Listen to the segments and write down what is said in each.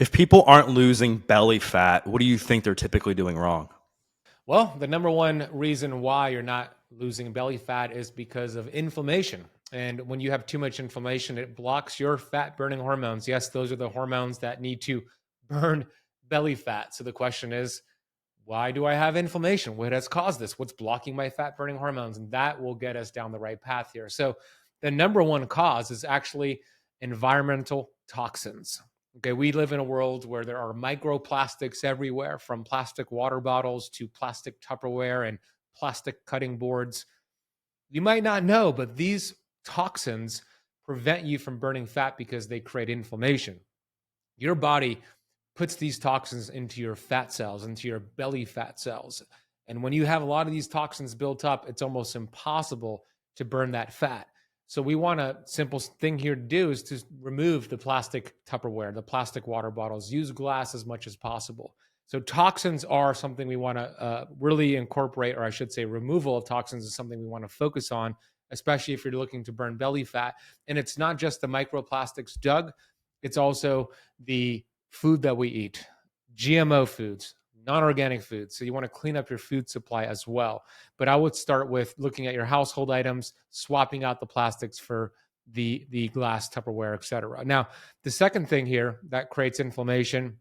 If people aren't losing belly fat, what do you think they're typically doing wrong? Well, the number one reason why you're not losing belly fat is because of inflammation. And when you have too much inflammation, it blocks your fat burning hormones. Yes, those are the hormones that need to burn belly fat. So the question is, why do I have inflammation? What has caused this? What's blocking my fat burning hormones? And that will get us down the right path here. So the number one cause is actually environmental toxins. Okay, we live in a world where there are microplastics everywhere, from plastic water bottles to plastic Tupperware and plastic cutting boards. You might not know, but these toxins prevent you from burning fat because they create inflammation. Your body puts these toxins into your fat cells, into your belly fat cells. And when you have a lot of these toxins built up, it's almost impossible to burn that fat. So we want a simple thing here to do is to remove the plastic Tupperware, the plastic water bottles, use glass as much as possible. So toxins are something we want to really incorporate, or I should say removal of toxins is something we want to focus on, especially if you're looking to burn belly fat. And it's not just the microplastics, Doug. It's also the food that we eat, GMO foods, non-organic foods. So you want to clean up your food supply as well. But I would start with looking at your household items, swapping out the plastics for the glass, Tupperware, etc. Now, the second thing here that creates inflammation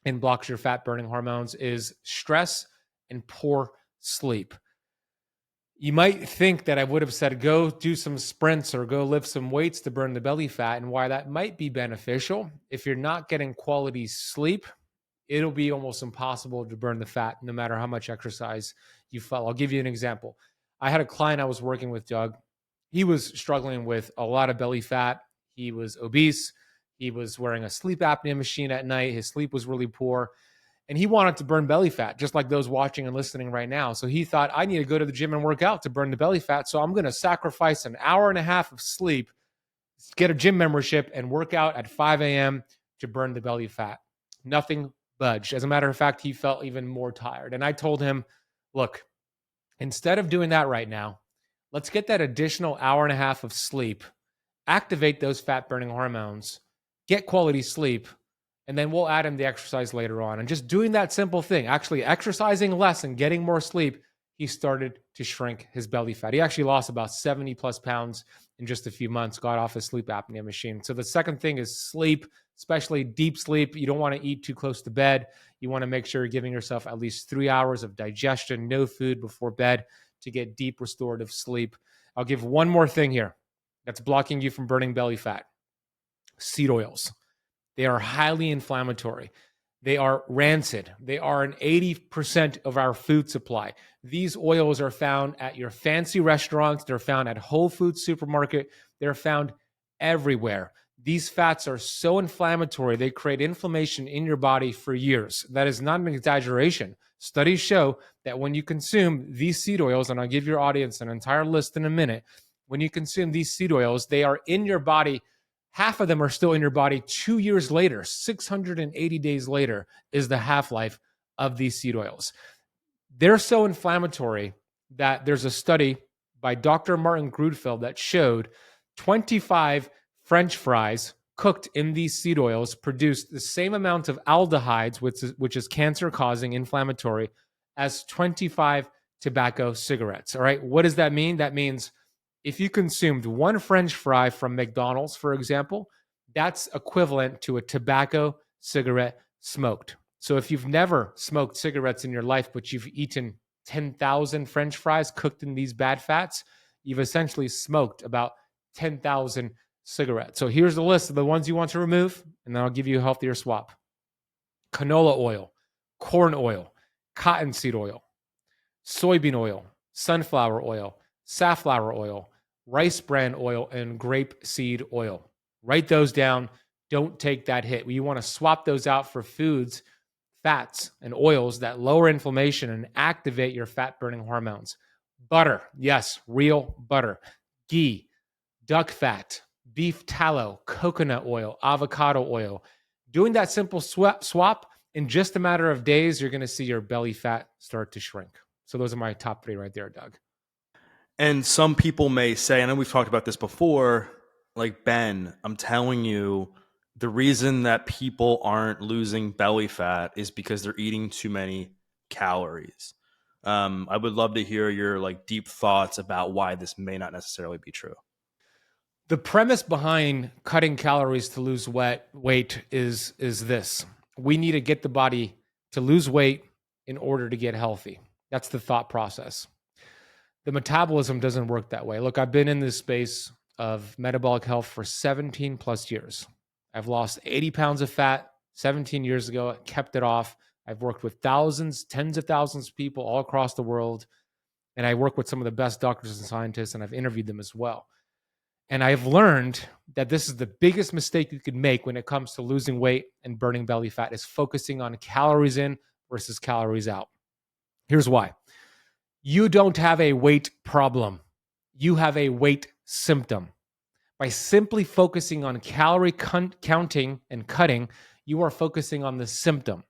and blocks your fat burning hormones is stress and poor sleep. You might think that I would have said go do some sprints or go lift some weights to burn the belly fat, and why that might be beneficial. If you're not getting quality sleep, it'll be almost impossible to burn the fat no matter how much exercise you follow. I'll give you an example. I had a client I was working with, Doug. He was struggling with a lot of belly fat. He was obese. He was wearing a sleep apnea machine at night. His sleep was really poor. And he wanted to burn belly fat, just like those watching and listening right now. So he thought, I need to go to the gym and work out to burn the belly fat. So I'm going to sacrifice an hour and a half of sleep, get a gym membership, and work out at 5 a.m. to burn the belly fat. Nothing budged. As a matter of fact, he felt even more tired. And I told him, look, instead of doing that right now, let's get that additional hour and a half of sleep, activate those fat burning hormones, get quality sleep, and then we'll add in the exercise later on. And just doing that simple thing, actually exercising less and getting more sleep, he started to shrink his belly fat. He actually lost about 70 plus pounds in just a few months, got off his sleep apnea machine. So the second thing is sleep, especially deep sleep. You don't want to eat too close to bed. You want to make sure you're giving yourself at least 3 hours of digestion, no food before bed to get deep restorative sleep. I'll give one more thing here that's blocking you from burning belly fat: seed oils. They are highly inflammatory. They are rancid. They are an 80% of our food supply. These oils are found at your fancy restaurants. They're found at Whole Foods supermarket. They're found everywhere. These fats are so inflammatory, they create inflammation in your body for years. That is not an exaggeration. Studies show that when you consume these seed oils, and I'll give your audience an entire list in a minute, when you consume these seed oils, they are in your body. Half of them are still in your body 2 years later. 680 days later is the half-life of these seed oils. They're so inflammatory that there's a study by Dr. Martin Grudfeld that showed 25 French fries cooked in these seed oils produced the same amount of aldehydes, which is cancer-causing, inflammatory, as 25 tobacco cigarettes. All right, what does that mean? That means if you consumed one French fry from McDonald's, for example, that's equivalent to a tobacco cigarette smoked. So if you've never smoked cigarettes in your life, but you've eaten 10,000 French fries cooked in these bad fats, you've essentially smoked about 10,000 cigarettes. So here's the list of the ones you want to remove, and then I'll give you a healthier swap: canola oil, corn oil, cottonseed oil, soybean oil, sunflower oil, safflower oil, rice bran oil, and grapeseed oil. Write those down. Don't take that hit. You want to swap those out for foods, fats, and oils that lower inflammation and activate your fat burning hormones. Butter, yes, real butter. Ghee, duck fat, beef tallow, coconut oil, avocado oil. Doing that simple swap in just a matter of days, you're going to see your belly fat start to shrink. So those are my top three right there, Doug. And some people may say, I know we've talked about this before, like, Ben, I'm telling you, The reason that people aren't losing belly fat is because they're eating too many calories. I would love to hear your like deep thoughts about why this may not necessarily be true. The premise behind cutting calories to lose weight is this. We need to get the body to lose weight in order to get healthy. That's the thought process. The metabolism doesn't work that way. Look, I've been in this space of metabolic health for 17 plus years. I've lost 80 pounds of fat 17 years ago, kept it off. I've worked with thousands, tens of thousands of people all across the world. And I work with some of the best doctors and scientists, and I've interviewed them as well. And I've learned that this is the biggest mistake you could make when it comes to losing weight and burning belly fat is focusing on calories in versus calories out. Here's why. You don't have a weight problem. You have a weight symptom. By simply focusing on calorie counting and cutting, you are focusing on the symptom.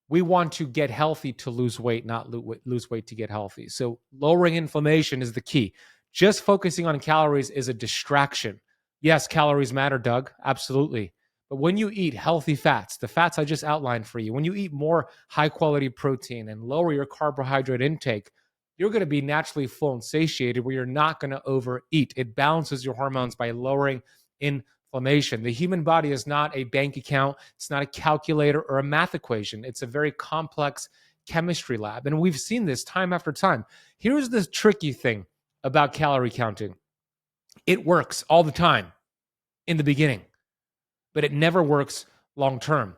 We want to get healthy to lose weight, not lose weight to get healthy. So lowering inflammation is the key. Just focusing on calories is a distraction. Yes, calories matter, Doug. Absolutely. But when you eat healthy fats, the fats I just outlined for you, when you eat more high quality protein and lower your carbohydrate intake, you're going to be naturally full and satiated where you're not going to overeat. It balances your hormones by lowering inflammation. The human body is not a bank account. It's not a calculator or a math equation. It's a very complex chemistry lab. And we've seen this time after time. Here's the tricky thing about calorie counting. It works all the time in the beginning, but it never works long term.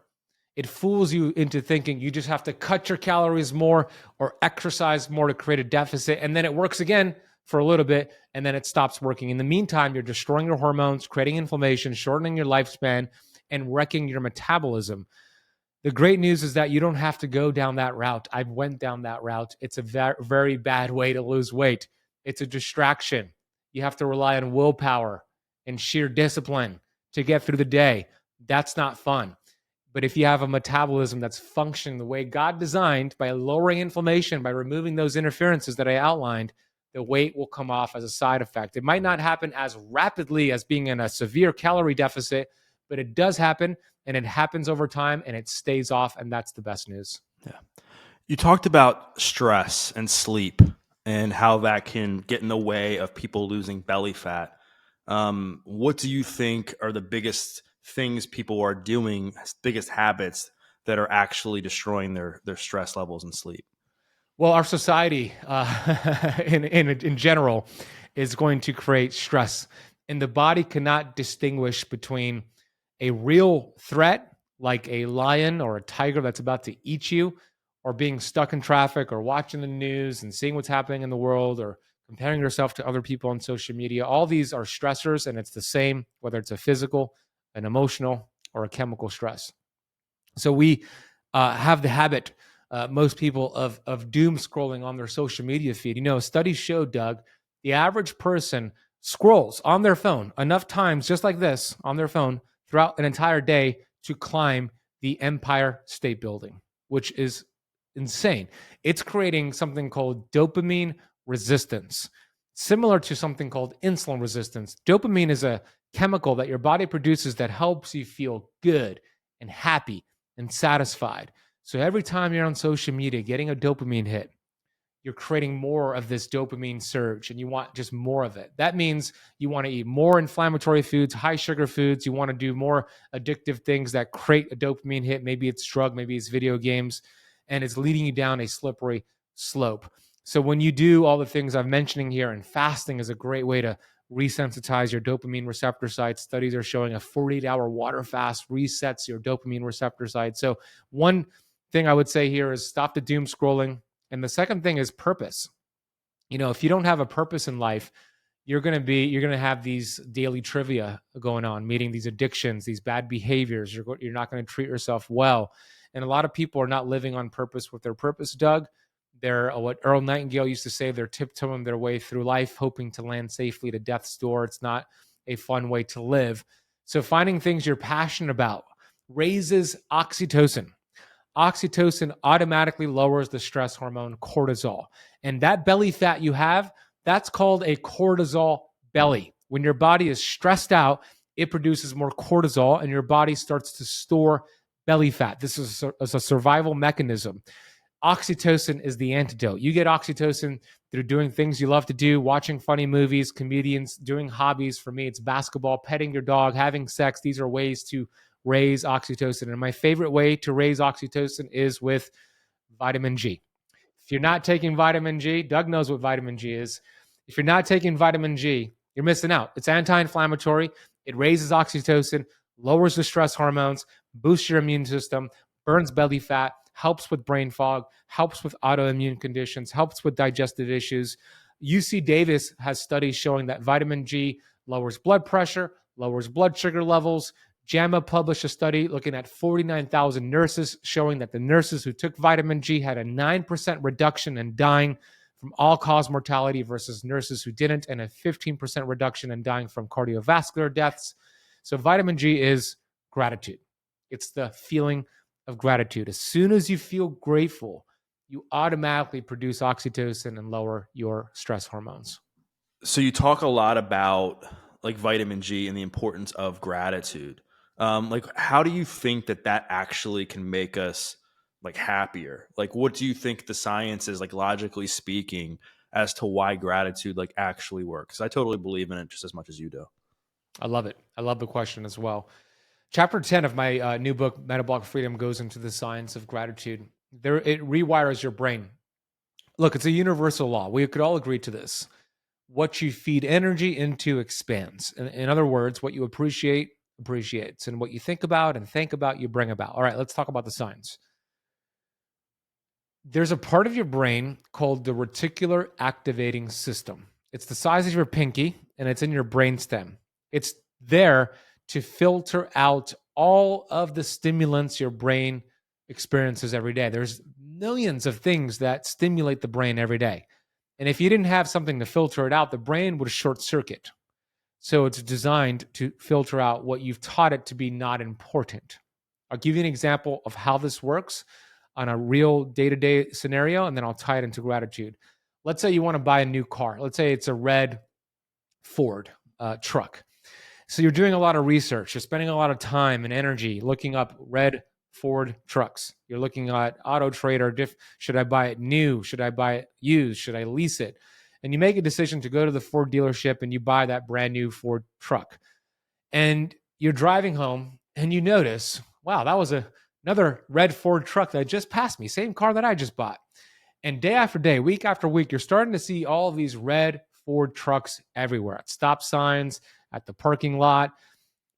It fools you into thinking you just have to cut your calories more or exercise more to create a deficit. And then it works again for a little bit and then it stops working. In the meantime, you're destroying your hormones, creating inflammation, shortening your lifespan, and wrecking your metabolism. The great news is that you don't have to go down that route. I went down that route. It's a very bad way to lose weight. It's a distraction. You have to rely on willpower and sheer discipline to get through the day. That's not fun. But if you have a metabolism that's functioning the way God designed by lowering inflammation, by removing those interferences that I outlined, the weight will come off as a side effect. It might not happen as rapidly as being in a severe calorie deficit, but it does happen and it happens over time and it stays off. And that's the best news. Yeah. You talked about stress and sleep and how that can get in the way of people losing belly fat. What do you think are the biggest things people are doing, biggest habits that are actually destroying their stress levels and sleep? Well, our society in general is going to create stress, and the body cannot distinguish between a real threat like a lion or a tiger that's about to eat you, or being stuck in traffic or watching the news and seeing what's happening in the world or comparing yourself to other people on social media. All these are stressors, and it's the same whether it's a physical, an emotional, or a chemical stress. So we have the habit, most people, of doom scrolling on their social media feed. You know, studies show, Doug, the average person scrolls on their phone enough times, just like this, on their phone throughout an entire day to climb the Empire State Building, which is insane. It's creating something called dopamine resistance, similar to something called insulin resistance. Dopamine is a chemical that your body produces that helps you feel good and happy and satisfied. So every time you're on social media getting a dopamine hit, you're creating more of this dopamine surge and you want just more of it. That means you want to eat more inflammatory foods, high sugar foods. You want to do more addictive things that create a dopamine hit. Maybe it's drug, maybe it's video games, and it's leading you down a slippery slope. So when you do all the things I'm mentioning here, and fasting is a great way to resensitize your dopamine receptor sites. Studies are showing a 48-hour water fast resets your dopamine receptor sites. So one thing I would say here is stop the doom scrolling. And the second thing is purpose. You know, if you don't have a purpose in life, you're going to have these daily trivia going on, meeting these addictions, these bad behaviors. You're not going to treat yourself well. And a lot of people are not living on purpose with their purpose, Doug. They're what Earl Nightingale used to say, they're tiptoeing their way through life, hoping to land safely to death's door. It's not a fun way to live. So finding things you're passionate about raises oxytocin. Oxytocin automatically lowers the stress hormone cortisol. And that belly fat you have, that's called a cortisol belly. When your body is stressed out, it produces more cortisol and your body starts to store belly fat. This is a survival mechanism. Oxytocin is the antidote. You get oxytocin through doing things you love to do, watching funny movies, comedians, doing hobbies. For me, it's basketball, petting your dog, having sex. These are ways to raise oxytocin. And my favorite way to raise oxytocin is with vitamin G. If you're not taking vitamin G, Doug knows what vitamin G is. If you're not taking vitamin G, you're missing out. It's anti-inflammatory. It raises oxytocin, lowers the stress hormones, boosts your immune system, burns belly fat, helps with brain fog, helps with autoimmune conditions, helps with digestive issues. UC Davis has studies showing that vitamin G lowers blood pressure, lowers blood sugar levels. JAMA published a study looking at 49,000 nurses showing that the nurses who took vitamin G had a 9% reduction in dying from all-cause mortality versus nurses who didn't, and a 15% reduction in dying from cardiovascular deaths. So vitamin G is gratitude. It's the feeling of gratitude. As soon as you feel grateful, you automatically produce oxytocin and lower your stress hormones. So you talk a lot about like vitamin G and the importance of gratitude. Like, how do you think that that actually can make us like happier? Like, what do you think the science is, like logically speaking, as to why gratitude like actually works? I totally believe in it just as much as you do. I love it. I love the question as well. Chapter 10 of my new book, Metabolic Freedom, goes into the science of gratitude. There, it rewires your brain. Look, it's a universal law. We could all agree to this. What you feed energy into expands. In other words, what you appreciate appreciates, and what you think about and think about, you bring about. All right, let's talk about the science. There's a part of your brain called the reticular activating system. It's the size of your pinky and it's in your brainstem. It's there to filter out all of the stimulants your brain experiences every day. There's millions of things that stimulate the brain every day. And if you didn't have something to filter it out, the brain would short circuit. So it's designed to filter out what you've taught it to be not important. I'll give you an example of how this works on a real day-to-day scenario, and then I'll tie it into gratitude. Let's say you want to buy a new car. Let's say it's a red Ford truck. So you're doing a lot of research. You're spending a lot of time and energy looking up red Ford trucks. You're looking at Auto Trader. Should I buy it new? Should I buy it used? Should I lease it? And you make a decision to go to the Ford dealership and you buy that brand new Ford truck. And you're driving home and you notice, wow, that was another red Ford truck that just passed me, same car that I just bought. And day after day, week after week, you're starting to see all of these red Ford trucks everywhere, at stop signs, at the parking lot.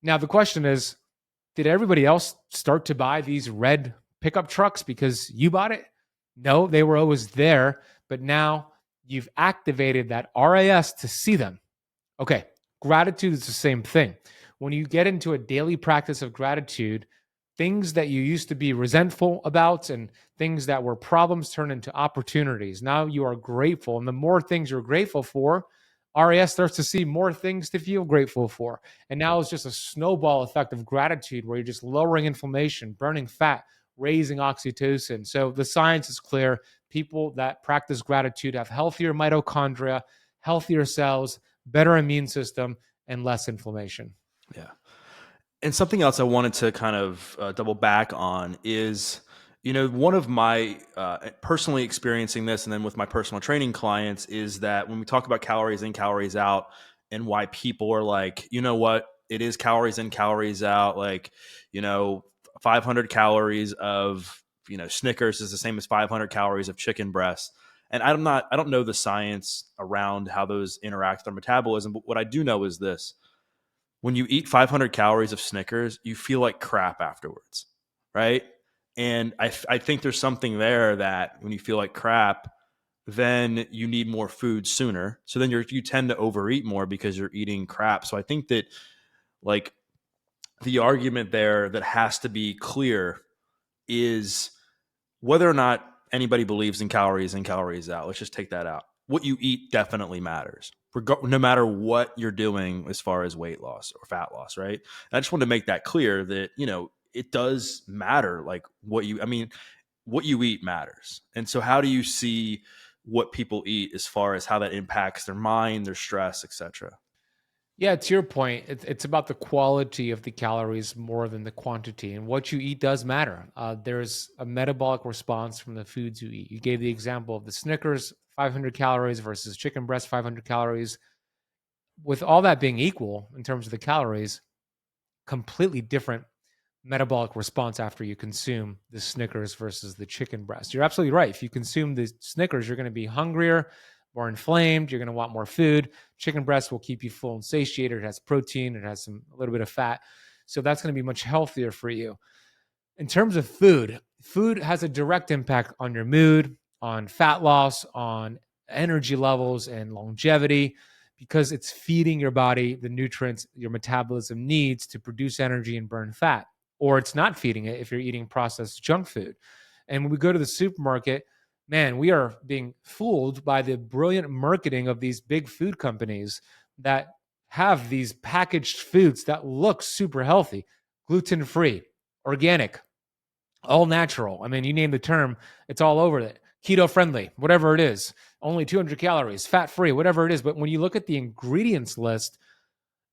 Now, the question is, did everybody else start to buy these red pickup trucks because you bought it? No, they were always there, but now you've activated that RAS to see them. Okay, gratitude is the same thing. When you get into a daily practice of gratitude, things that you used to be resentful about and things that were problems turn into opportunities. Now you are grateful. And the more things you're grateful for, RAS starts to see more things to feel grateful for. And now it's just a snowball effect of gratitude where you're just lowering inflammation, burning fat, raising oxytocin. So the science is clear. People that practice gratitude have healthier mitochondria, healthier cells, better immune system, and less inflammation. Yeah. And something else I wanted to kind of double back on is, you know, one of my personally experiencing this, and then with my personal training clients, is that when we talk about calories in, calories out, and why people are like, you know what, it is calories in, calories out. Like, you know, 500 calories of, you know, Snickers is the same as 500 calories of chicken breast. And I don't know the science around how those interact with our metabolism, but what I do know is this: when you eat 500 calories of Snickers, you feel like crap afterwards, right? And I think there's something there that when you feel like crap, then you need more food sooner. So then you tend to overeat more because you're eating crap. So I think that like the argument there that has to be clear is whether or not anybody believes in calories in, calories out. Let's just take that out. What you eat definitely matters, no matter what you're doing as far as weight loss or fat loss, right? And I just want to make that clear that, you know, it does matter. Like what you eat matters. And so how do you see what people eat as far as how that impacts their mind, their stress, etc.? Yeah, to your point, it's about the quality of the calories more than the quantity, and what you eat does matter. There's a metabolic response from the foods you eat. You gave the example of the Snickers, 500 calories versus chicken breast, 500 calories. With all that being equal in terms of the calories, completely different metabolic response after you consume the Snickers versus the chicken breast. You're absolutely right. If you consume the Snickers, you're going to be hungrier, more inflamed. You're going to want more food. Chicken breast will keep you full and satiated. It has protein. It has a little bit of fat. So that's going to be much healthier for you. In terms of food, food has a direct impact on your mood, on fat loss, on energy levels, and longevity because it's feeding your body the nutrients your metabolism needs to produce energy and burn fat. Or it's not feeding it if you're eating processed junk food. And when we go to the supermarket, man, we are being fooled by the brilliant marketing of these big food companies that have these packaged foods that look super healthy, gluten free, organic, all natural. I mean, you name the term, it's all over it. Keto friendly, whatever it is, only 200 calories, fat free, whatever it is. But when you look at the ingredients list,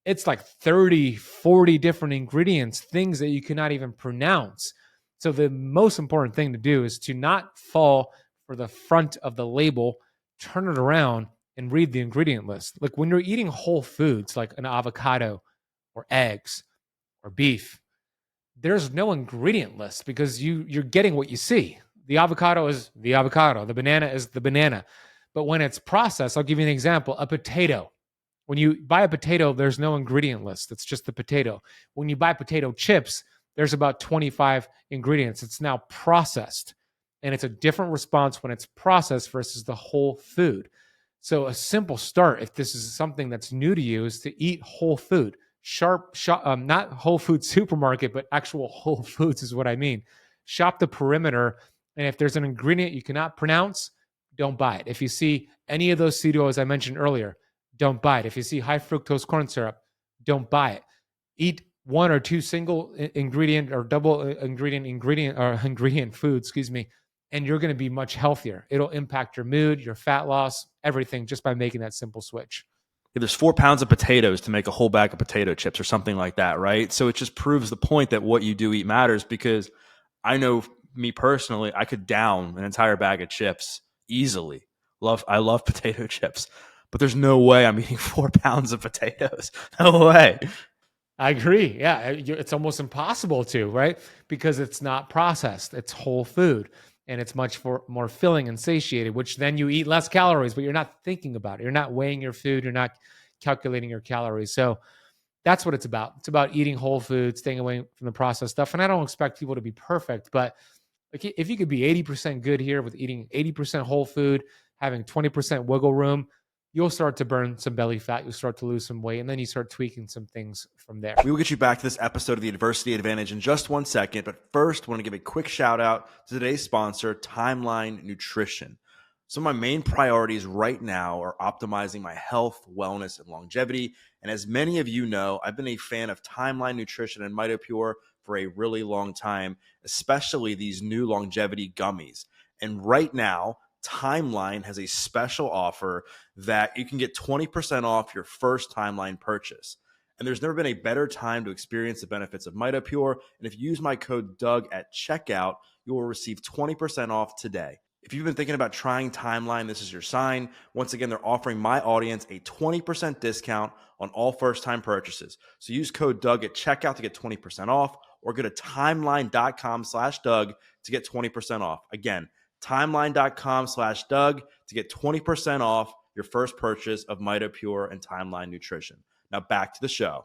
it's like 30, 40 different ingredients, things that you cannot even pronounce. So the most important thing to do is to not fall for the front of the label, turn it around and read the ingredient list. Like when you're eating whole foods like an avocado or eggs or beef, there's no ingredient list because you're getting what you see. The avocado is the avocado, the banana is the banana. But when it's processed, I'll give you an example, a potato. When you buy a potato, there's no ingredient list. It's just the potato. When you buy potato chips, there's about 25 ingredients. It's now processed. And it's a different response when it's processed versus the whole food. So a simple start, if this is something that's new to you, is to eat whole food. Not Whole Food supermarket, but actual Whole Foods is what I mean. Shop the perimeter, and if there's an ingredient you cannot pronounce, don't buy it. If you see any of those cereals I mentioned earlier, don't buy it. If you see high fructose corn syrup, don't buy it. Eat one or two single ingredient or double ingredient food, excuse me, and you're going to be much healthier. It'll impact your mood, your fat loss, everything just by making that simple switch. If there's 4 pounds of potatoes to make a whole bag of potato chips or something like that, right? So it just proves the point that what you do eat matters because I know me personally, I could down an entire bag of chips easily. I love potato chips, but there's no way I'm eating 4 pounds of potatoes. No way. I agree. Yeah, it's almost impossible to, right? Because it's not processed. It's whole food and it's much more filling and satiated, which then you eat less calories, but you're not thinking about it. You're not weighing your food, you're not calculating your calories. So that's what it's about. It's about eating whole food, staying away from the processed stuff. And I don't expect people to be perfect, but like if you could be 80% good here with eating 80% whole food, having 20% wiggle room, you'll start to burn some belly fat. You'll start to lose some weight, and then you start tweaking some things from there. We will get you back to this episode of the Adversity Advantage in just 1 second, but first, I want to give a quick shout out to today's sponsor, Timeline Nutrition. Some of my main priorities right now are optimizing my health, wellness, and longevity. And as many of you know, I've been a fan of Timeline Nutrition and MitoPure for a really long time, especially these new longevity gummies. And right now, Timeline has a special offer that you can get 20% off your first Timeline purchase. And there's never been a better time to experience the benefits of MitoPure. And if you use my code Doug at checkout, you will receive 20% off today. If you've been thinking about trying Timeline, this is your sign. Once again, they're offering my audience a 20% discount on all first-time purchases. So use code Doug at checkout to get 20% off, or go to timeline.com/Doug to get 20% off. Again, timeline.com/Doug to get 20% off your first purchase of MitoPure and Timeline Nutrition. Now back to the show.